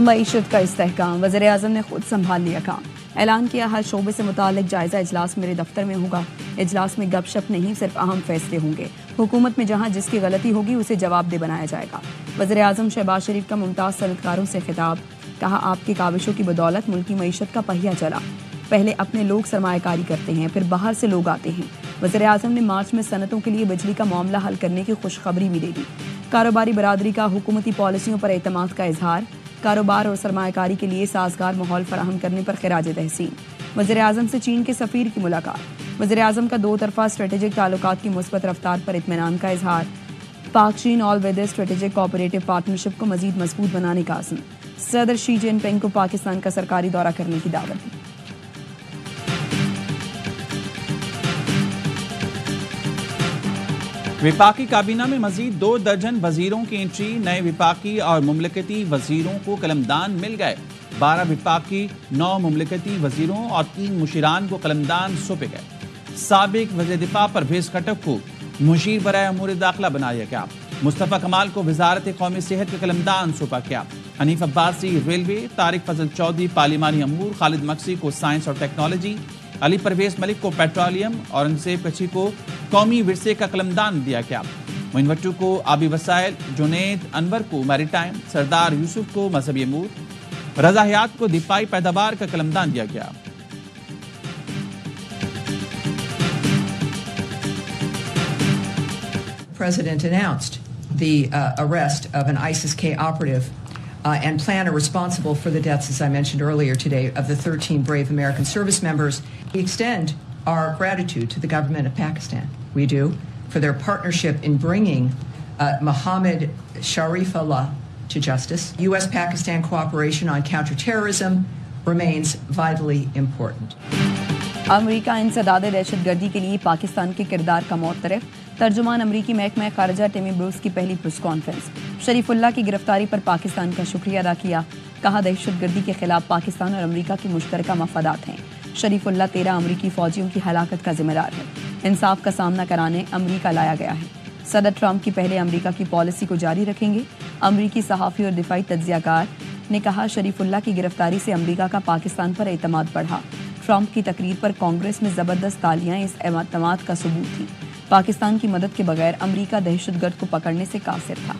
मईशत का इस्तेहकाम, वज़ीर-ए-आज़म ने खुद संभाल लिया काम। ऐलान किया हर शोबे से मुताल्लिक जायजा इजलास मेरे दफ्तर में होगा। इजलास में गपशप नहीं, सिर्फ अहम फैसले होंगे। हुकूमत में जहां जिसकी गलती होगी उसे जवाबदेह बनाया जाएगा। वज़ीर-ए-आज़म शहबाज शरीफ का मुमताज़ सनतकारों से खिताब, कहा आपकी काविशों की बदौलत मुल्क की मईशत का पहिया चला। पहले अपने लोग सरमायाकारी करते हैं, फिर बाहर से लोग आते हैं। वज़ीर-ए-आज़म ने मार्च में सनतों के लिए बिजली का मामला हल करने की खुशखबरी भी दे दी। कारोबारी बरादरी का हुकूमती पॉलिसियों पर एतमाद का इजहार, कारोबार और सरमायाकारी के लिए साजगार माहौल फराहम करने पर खिराज तहसीन। वज़ीर-ए-आज़म से चीन के सफ़ीर की मुलाकात, वज़ीर-ए-आज़म का दो तरफा स्ट्रेटेजिक ताल्लुकात की मुस्बत रफ्तार पर इत्मीनान का इजहार। पाक चीन all weather strategic cooperative partnership को मजीद मजबूत बनाने का अज़्म। सदर शी जिनपिंग को पाकिस्तान का सरकारी दौरा करने की दावत दी। विपाकी काबीना में मजीद 2 दर्जन वजीरों की एंट्री। नए विपाकी और मुमलकती वजीरों को कलमदान मिल गए। 12 विपाकी, 9 मुमलकती वजीरों और 3 मुशीरान को कलमदान सौंपे गए। साबिक वज़ीर दिफा परवेज खटक को मुशीर बराए अमूर दाखिला बनाया गया। मुस्तफ़ा कमाल को वजारत कौमी सेहत का कलमदान सौंपा गया। हनीफ अब्बासी रेलवे, तारिक फजल चौधरी पार्लिमानी अमूर, खालिद मक्सी को साइंस और टेक्नोलॉजी, अली परवेज मलिक को पेट्रोलियम, औरंगजेब कच्छी को कौमी विरसे का कलमदान दिया गया। मोइन भट्टू को आबी वसाइल, जुनैद अनवर को मैरीटाइम, सरदार यूसुफ को मजहबी अमूर, रजा हयात को दिफाई पैदावार का कलमदान दिया गया। President announced the arrest of an ISIS-K operative and planner responsible for the deaths, as I mentioned earlier today, of the 13 brave American service members. We extend our gratitude to the government of Pakistan. We do, for their partnership in bringing Mohammed Sharifullah to justice. U.S.-Pakistan cooperation on counterterrorism remains vitally important. अमरीका इंसदाद दहशतगर्दी के लिए पाकिस्तान के किरदार का मौतरफ। तर्जुमान अमरीकी महकमा खारजा टिमी Bruce की पहली प्रेस कॉन्फ्रेंस। शरीफुल्लाह की गिरफ्तारी पर पाकिस्तान का शुक्रिया अदा किया। कहा दहशतगर्दी के खिलाफ पाकिस्तान और अमरीका के मुश्तरका मफादात हैं। शरीफुल्लाह 13 अमरीकी फौजियों की हलाकत का जिम्मेदार है। इंसाफ का सामना कराने अमरीका लाया गया है। सदर ट्रंप की पहले अमरीका की पॉलिसी को जारी रखेंगे। अमरीकी सहाफ़ी और दिफाई तज्जियाकार ने कहा शरीफुल्लाह की गिरफ्तारी से अमरीका का पाकिस्तान पर एतमाद बढ़ा। ट्रंप की तकरीर पर कांग्रेस में जबरदस्त तालियां इस एतमाद का सबूत थी। पाकिस्तान की मदद के बगैर अमरीका दहशतगर्द को पकड़ने से कासिर था।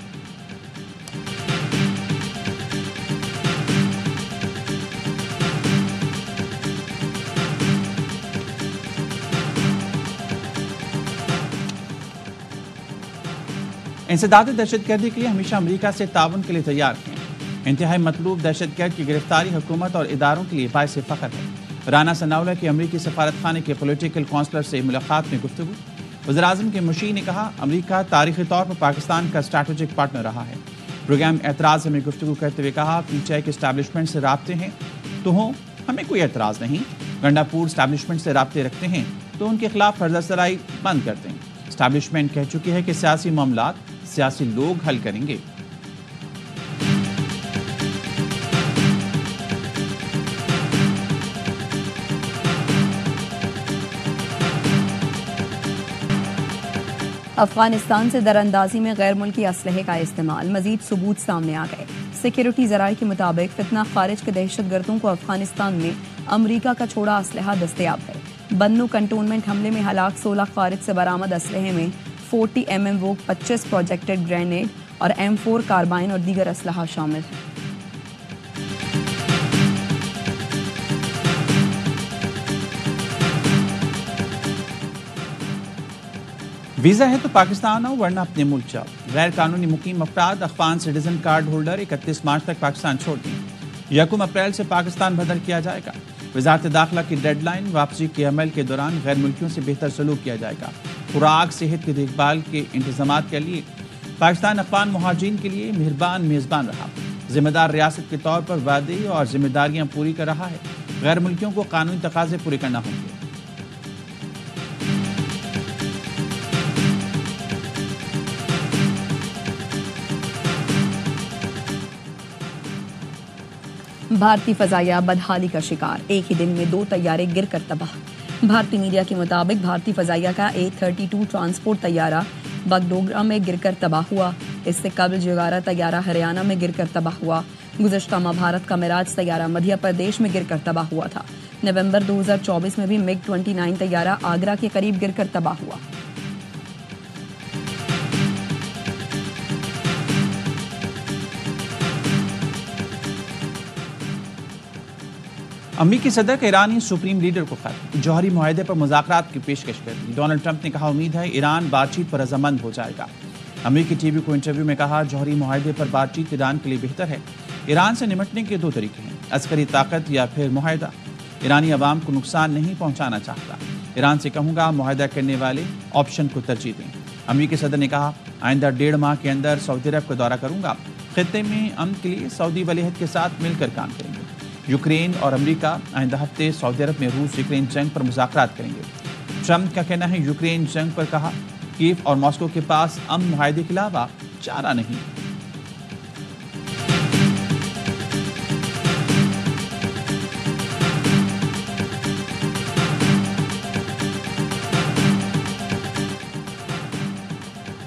इंसदाद दहशतगर्दी के लिए हमेशा अमरीका से ताउन के लिए तैयार हैं। इंतहाई मतलूब दहशतगर्द की गिरफ्तारी हुकूमत और इदारों के लिए बाइस फख्र है। राना सनाउल्लाह की अमरीकी सफारत खाने के पॉलिटिकल काउंसलर से मुलाकात में गुफ्तगू। वज़ीर-ए-आज़म के मुशीर ने कहा अमरीका तारीखी तौर पर पाकिस्तान का स्ट्रैटेजिक पार्टनर रहा है। प्रोग्राम एतराज़ में गुफ्तगू करते हुए कहा पीटीआई के इस्टेब्लिशमेंट से राब्ते हैं तो हों, हमें कोई एतराज़ नहीं। गंडापुर इस्टेब्लिशमेंट से राब्ते रखते हैं तो उनके खिलाफ फर्जसराई बंद करते हैं। इस्टेब्लिशमेंट कह चुकी है कि सियासी मामलात सियासी लोग हल करेंगे। अफगानिस्तान से दरअंदाजी में गैर मुल्की असलहे का इस्तेमाल, मजीद सबूत सामने आ गए। सिक्योरिटी जराये के मुताबिक फितना खारिज के दहशतगर्दों को अफगानिस्तान में अमरीका का छोड़ा असलहा दस्तयाब है। बन्नू कंटोनमेंट हमले में हलाक 16 खारिज से बरामद असलहे में 40 mm वोक, 25 प्रोजेक्टेड ग्रेनेड और M4 कार्बाइन और दीगर असलहा शामिल है। वीजा है तो पाकिस्तान आओ वरना अपने मुल्क जाओ। गैर कानूनी मुकीम अफराद अफगान सिटीजन कार्ड होल्डर 31 मार्च तक पाकिस्तान छोड़ दें। 1 अप्रैल से पाकिस्तान बदल किया जाएगा। वजारत दाखिला की डेडलाइन, वापसी के अमल के दौरान गैर मुल्कियों से बेहतर सलूक किया जाएगा। खुराक, सेहत की देखभाल के इंतजाम के लिए पाकिस्तान अफगान मुहाजिरीन के लिए मेहरबान मेज़बान रहा। जिम्मेदार रियासत के तौर पर वादे और जिम्मेदारियां पूरी कर रहा है। गैर मुल्कियों को कानूनी तकाजे पूरे करना होंगे। भारतीय फजाइया बदहाली का शिकार, एक ही दिन में 2 तैयारे गिरकर तबाह। भारतीय मीडिया के मुताबिक भारतीय फजाइया का A-32 ट्रांसपोर्ट तैयारा बगडोगरा में गिरकर तबाह हुआ। इससे कबल जो 11 तैयारा हरियाणा में गिरकर तबाह हुआ। गुज़श्ता माह भारत का मिराज तैयारा मध्य प्रदेश में गिरकर तबाह हुआ था। नवंबर 2024 में भी MiG-29 तैयारा आगरा के करीब गिरकर तबाह हुआ। अमरीकी सदर के ईरानी सुप्रीम लीडर को खत, जौहरी मुआहदे पर मुज़ाकरात की पेशकश कर दी। डोनाल्ड ट्रंप ने कहा, उम्मीद है ईरान बातचीत पर रजामंद हो जाएगा। अमरीकी टीवी को इंटरव्यू में कहा, जौहरी मुआहदे पर बातचीत ईरान के लिए बेहतर है। ईरान से निपटने के 2 तरीके हैं, अस्करी ताकत या फिर मुआहदा। ईरानी अवाम को नुकसान नहीं पहुंचाना चाहता। ईरान से कहूंगा मुआहदा करने वाले ऑप्शन को तरजीह दें। अमरीकी सदर ने कहा, आइंदा 1.5 माह के अंदर सऊदी अरब का दौरा करूंगा। खित्ते में अमन के लिए सऊदी वलीअहद के साथ मिलकर काम करेंगे। यूक्रेन और अमेरिका आइंदा हफ्ते सऊदी अरब में रूस यूक्रेन जंग पर मुज़ाकरात करेंगे। ट्रंप का कहना है, यूक्रेन जंग पर कहा, कीव और मॉस्को के पास अमन मुआहदे के अलावा चारा नहीं।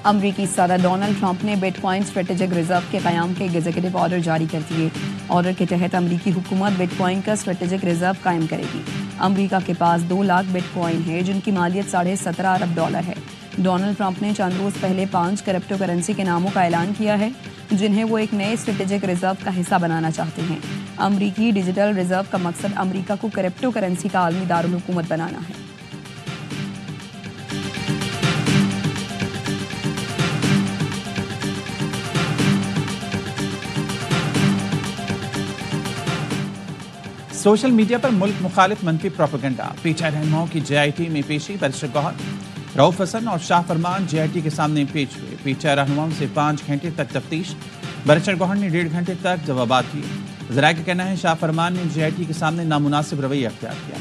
अमरीकी सदर डोनाल्ड ट्रंप ने बिटकॉइन स्ट्रेटेजिक रिजर्व के क़याम के एग्जीक्यूटिव ऑर्डर जारी कर दिए। ऑर्डर के तहत अमरीकी हुकूमत बिटकॉइन का स्ट्रेटेजिक रिजर्व कायम करेगी। अमरीका के पास 2 लाख बिटकॉइन है, जिनकी मालियत $17.5 अरब है। डोनाल्ड ट्रंप ने चंद रोज पहले 5 क्रिप्टो करेंसी के नामों का ऐलान किया है, जिन्हें वो एक नए स्ट्रेटेजिक रिजर्व का हिस्सा बनाना चाहते हैं। अमरीकी डिजिटल रिजर्व का मकसद अमरीका को क्रिप्टो करेंसी का आलमी दारुल हुकूमत बनाना है। सोशल मीडिया पर मुल्क मुखालिफ मनफी प्रोपेगेंडा। पीछे रहनुमाओं की JIT में पेशी। बैरिस्टर गौहर, रऊफ हसन और शाह फरमान JIT के सामने पेश हुए। पीछे रहनुमाओं से 5 घंटे तक तफ्तीश। बैरिस्टर गौहर ने 1.5 घंटे तक जवाबात दिए। ज़राए का कहना है, शाह फरमान ने JIT के सामने नामुनासिब रवैया अख्तियार किया।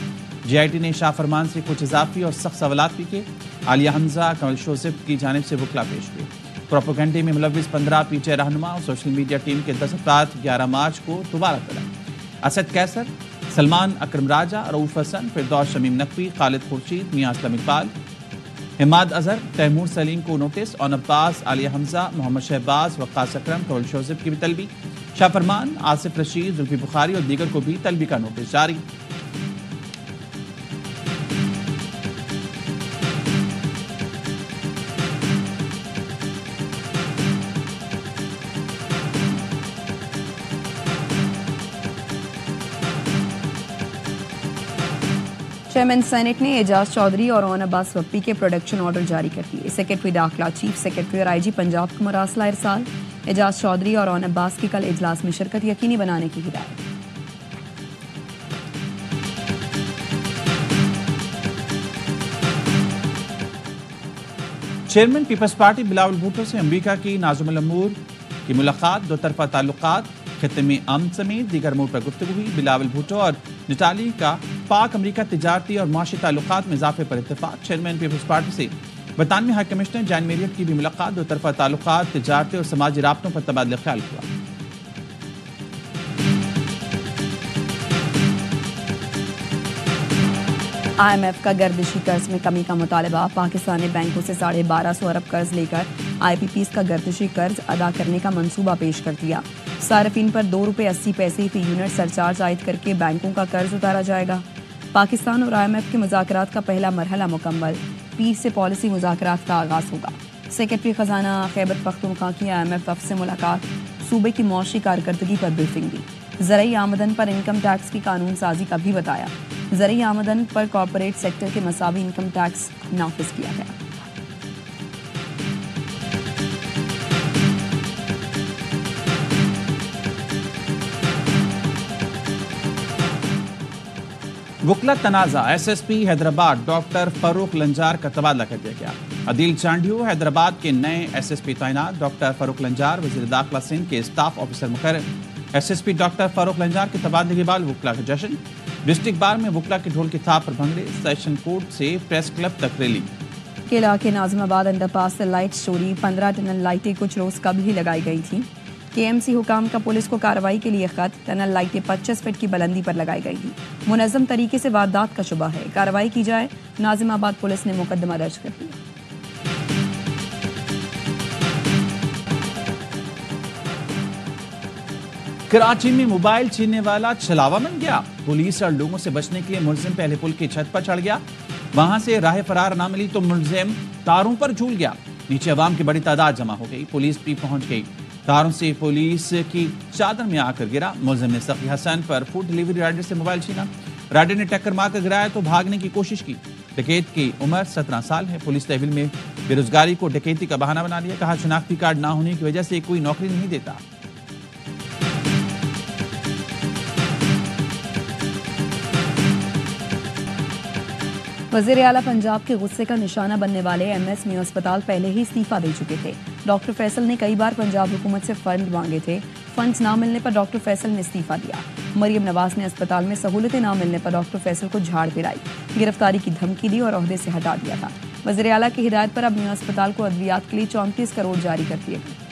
JIT ने शाह फरमान से कुछ इजाफी और सख्त सवालात भी किए। आलिया हमजा, कमल शोज़िब की जानिब से वकला पेश हुए। प्रोपेगेंडे में मुलविस 15 पीछे रहनुमा और सोशल मीडिया टीम के 10 अफराद 11 मार्च को दोबारा तलब। असद कैसर, सलमान अकरम राजा, रऊफ हसन, फिरदौस शमीम नकवी, खालिद खुर्शीद, मियां असलम इकबाल, हिमाद अजहर, तैमूर सलीम को नोटिस और अब्बास, आलिया हमजा, मोहम्मद शहबाज, वक्कास अकरम, कमल शोज़िब की भी तलबी। शाह फरमान, आसिफ रशीद, जुल्फी बुखारी और दीगर को भी तलबी का नोटिस जारी। चेयरमैन सेनेट ने एजाज चौधरी और ओन अब्बास वप्पी के प्रोडक्शन ऑर्डर जारी कर दिए। सेक्रेटरी दाखिला, चीफ सेक्रेटरी और IG पंजाब को मरासला इरसाल। एजाज चौधरी और ओन अब्बास की कल इजलास में शिरकत यकीनी बनाने की हिदायत। Chairman Peoples Party Bilawal Bhutto से अमरीका की नाज़ुमुल अमूर की मुलाकात। 2 तरफा ताल्लुकात, खित्ते में अमन समेत दीगर अमूर पर गुफ्तगू हुई। बिलावल भुट्टो और निटाली का पाक अमरीका तिजारती और माशी ताल्लुकात में इजाफे पर इत्तेफाक। चेयरमैन पीपल्स पार्टी से बरतानवी हाई कमिश्नर जैन मेरियट की भी मुलाकात। 2 तरफा ताल्लुकात, तिजारती और समाजी राब्तों पर तबादला ख्याल हुआ। IMF का गर्दिशी कर्ज में कमी का मुतालबा। पाकिस्तान ने बैंकों से 1250 अरब कर्ज लेकर IPPs का गर्दिशी कर्ज अदा करने का मंसूबा पेश कर दिया। सार्फिन पर ₹2.80 फी यूनिट सरचार्ज आयद करके बैंकों का कर्ज उतारा जाएगा। पाकिस्तान और IMF के मुज़ाकरात का पहला मरहला मुकम्मल। 20 से पॉलिसी मुज़ाकरात का आगाज़ होगा। सेक्रेटरी खजाना खैबर पख्तूनख्वा की IMF वफ़द से मुलाकात। सूबे की मौशी कारकर्दगी पर ब्रीफिंग दी। ज़रई आमदन पर इनकम टैक्स की कानून साजी का भी बताया। ज़रई आमदन पर कॉर्पोरेट सेक्टर के मसावी इनकम टैक्स नाफिज किया गया। वकला तनाज़ा। SSP हैदराबाद डॉक्टर फारूक लंजार का तबादला कर दिया गया। अदील चांडियो हैदराबाद के नए SSP तैनात। डॉक्टर फारूक लंजार वज़ीर दाखिला सिंध के स्टाफ ऑफिसर मुकर्रर। SSP डॉक्टर फारूक लंजार के तबादले के बाद वकला का जश्न। डिस्ट्रिक्ट बार में वकला के ढोल की थाप पर भंगड़े। सेशन कोर्ट से प्रेस क्लब तक रैली। किला के नाज़िमाबाद अंडरपास से लाइट चोरी। 15 टनल लाइटें कुछ रोज कबल ही लगाई गई थी। KMC हुकाम का पुलिस को कार्रवाई के लिए खत। टनल लाइटें 25 फीट की बुलंदी पर लगाई गई थी। मुनज़्ज़म तरीके से वारदात का शुबा है, कार्रवाई की जाए। नाज़िमाबाद पुलिस ने मुकदमा दर्ज कर दिया। कराची में मोबाइल छीनने वाला छलावा बन गया। पुलिस और लोगों से बचने के लिए मुलजिम पहले पुल की छत पर चढ़ गया। वहां से राह फरार ना मिली तो मुलजिम तारों पर झूल गया। नीचे अवाम की बड़ी तादाद जमा हो गई। पुलिस भी पहुंच गई। तारों से पुलिस की चादर में आकर गिरा। मुलजिम ने सखी हसन पर फूड डिलीवरी राइडर से मोबाइल छीना। राइडर ने टक्कर मारकर गिराया तो भागने की कोशिश की। डकैत की उम्र 17 साल है। पुलिस तहवील में बेरोजगारी को डकैती का बहाना बना लिया। कहा शनाख्ती कार्ड ना होने की वजह से कोई नौकरी नहीं देता। वज़ीर आला पंजाब के गुस्से का निशाना बनने वाले MS में अस्पताल पहले ही इस्तीफा दे चुके थे। डॉक्टर फैसल ने कई बार पंजाब हुकूमत से फंड मांगे थे। फंड्स ना मिलने पर डॉक्टर फैसल ने इस्तीफा दिया। मरियम नवाज ने अस्पताल में सहूलतें ना मिलने पर डॉक्टर फैसल को झाड़ पिराई, गिरफ्तारी की धमकी दी और ओहदे से हटा दिया था। वज़ीर आला की हिदायत पर अब मियां अस्पताल को अद्वियात के लिए 34 करोड़ जारी कर दिए गए।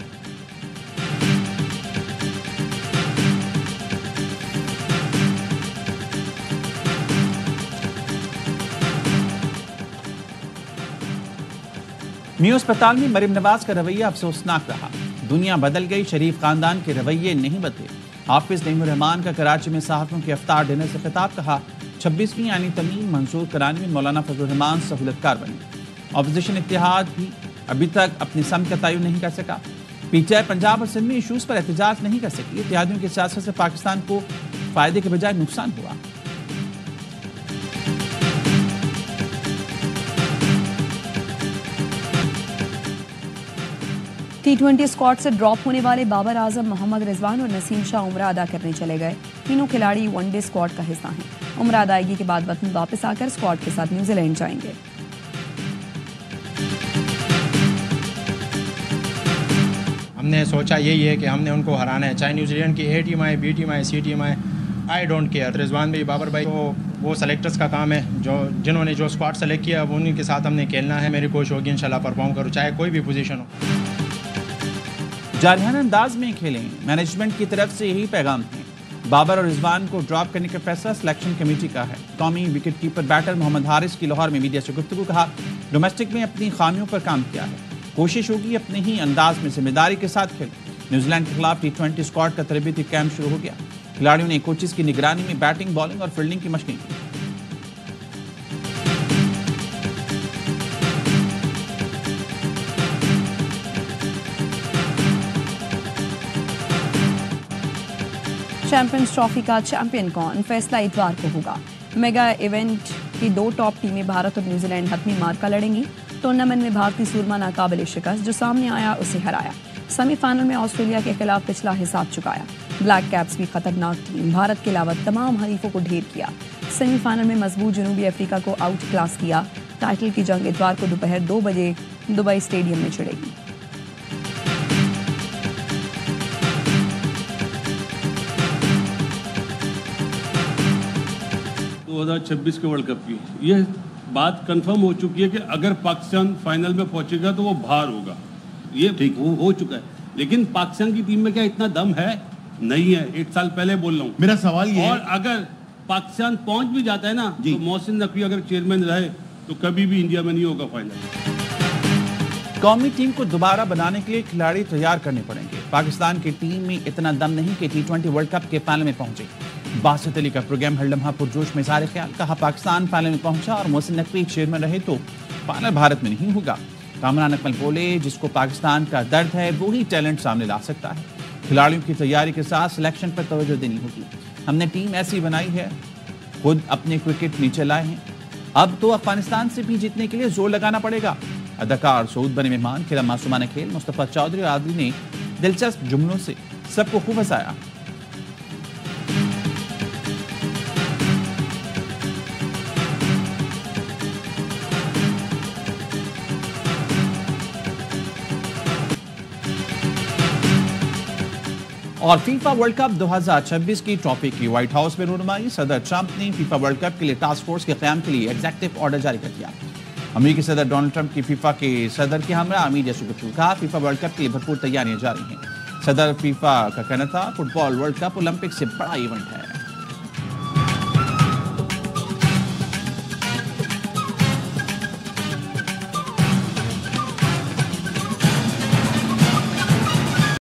मियां अस्पताल में मरियम नवाज का रवैया अफसोसनाक रहा। दुनिया बदल गई, शरीफ खानदान के रवैये नहीं बदले। हाफिज नईमुर रहमान का कराची में सहाफ़ियों के इफ्तार डिनर से खिताब। कहा 26वीं यानी तमीम मंसूर करानी में मौलाना फजलुर रहमान सहूलतकार बने। अपोजिशन इत्तेहाद भी अभी तक अपनी सम का तयन नहीं कर सका। PTI पंजाब और सिंध में इशूज़ पर एहतजाज नहीं कर सकी। इत्तेहादियों की सियासत से पाकिस्तान को फायदे के बजाय नुकसान हुआ। T20 स्क्वाड से ड्रॉप होने वाले बाबर आजम, मोहम्मद रिजवान और नसीम शाह उम्रा अदा करने चले गए। तीनों खिलाड़ी वनडे स्क्वाड का हिस्सा हैं। उम्रा अदायगी के बाद वतन वापस आकर स्क्वाड के साथ न्यूजीलैंड जाएंगे। हमने सोचा यही है कि हमने उनको हराना है, चाहे न्यूजीलैंड की A टीम आए, B टीम आए, C टीम आए, आई डोंट केयर। रिजवान भाई, बाबर भाई, तो वो सेलेक्टर्स का काम है। जिन्होंने जो स्क्वाड सेलेक्ट किया वो उन्हीं के साथ हमने खेलना है। मेरी कोशिश होगी इंशाल्लाह परफॉर्म करूँ, चाहे कोई भी पोजीशन हो। जारहाना अंदाज में खेलें, मैनेजमेंट की तरफ से यही पैगाम है। बाबर और रिजवान को ड्रॉप करने का फैसला सिलेक्शन कमेटी का है। कौमी wicket keeper batter Mohammad Haris की लाहौर में मीडिया से गुफ्तगू। कहा डोमेस्टिक में अपनी खामियों पर काम किया है, कोशिश होगी अपने ही अंदाज में जिम्मेदारी के साथ खेलें। न्यूजीलैंड के खिलाफ T20 स्क्वाड का तरबियती कैंप शुरू हो गया। खिलाड़ियों ने कोचेस की निगरानी में बैटिंग, बॉलिंग और फील्डिंग की मशकें की। चैंपियंस ट्रॉफी का चैंपियन कौन, फैसला इतवार को होगा। मेगा इवेंट की 2 टॉप टीमें भारत और न्यूजीलैंड हतमी मार्का लड़ेंगी। टूर्नामेंट में भारतीय सूरमा नाकाबिल शिकस्त, जो सामने आया उसे हराया। सेमीफाइनल में ऑस्ट्रेलिया के खिलाफ पिछला हिसाब चुकाया। ब्लैक कैप्स भी खतरनाक टीम, भारत के अलावा तमाम हरीफों को ढेर किया। सेमीफाइनल में मजबूत जनूबी अफ्रीका को आउट क्लास किया। टाइटल की जंग इतवार को दोपहर 2 बजे दुबई स्टेडियम में छिड़ेगी। 2026 के वर्ल्ड कप की यह बात कंफर्म हो चुकी है कि अगर पाकिस्तान फाइनल में पहुंचेगा तो वो बाहर होगा। ये ठीक हो चुका है, लेकिन पाकिस्तान की टीम में क्या इतना दम है? नहीं है। 1 साल पहले बोल रहा हूँ। मेरा सवाल ये और अगर पाकिस्तान पहुंच भी जाता है ना, तो मोहसिन नकवी अगर चेयरमैन रहे तो कभी भी इंडिया में नहीं होगा फाइनल। कौमी टीम को दोबारा बनाने के लिए खिलाड़ी तैयार करने पड़ेंगे। पाकिस्तान की टीम में इतना दम नहीं कि T20 वर्ल्ड कप के फाइनल में पहुंचे। बासित अली का प्रोग्राम हर लम्हा पुरजोश में इज़हार ख्याल। कहा पाकिस्तान फाइनल में पहुंचा और मोहसिन नकवी चेयरमैन रहे तो फाइनल भारत में नहीं होगा। कामरान अकमल बोले जिसको पाकिस्तान का दर्द है वो ही टैलेंट सामने ला सकता है। खिलाड़ियों की तैयारी के साथ सिलेक्शन पर तवज्जो देनी होगी। हमने टीम ऐसी बनाई है, खुद अपने क्रिकेट नीचे लाए हैं। अब तो अफगानिस्तान से भी जीतने के लिए जोर लगाना पड़ेगा। अदाकार सऊद बने मेहमान, खेला मासूमाना खेल। मुस्तफा चौधरी और आदिल ने दिलचस्प जुमलों से सबको खूब हंसाया। और फीफा वर्ल्ड कप 2026 की ट्रॉफी की व्हाइट हाउस में रूनुमाई। सदर ट्रंप ने फीफा वर्ल्ड कप के लिए टास्क फोर्स के क़याम के लिए एग्जीक्यूटिव ऑर्डर जारी कर दिया। अमेरिकी सदर डोनाल्ड ट्रंप की फीफा के सदर के हमरा मीडिया से गुफ्तगू। कहा फीफा वर्ल्ड कप के लिए भरपूर तैयारियां जारी हैं। सदर फीफा का कहना था फुटबॉल वर्ल्ड कप ओलंपिक से बड़ा इवेंट है।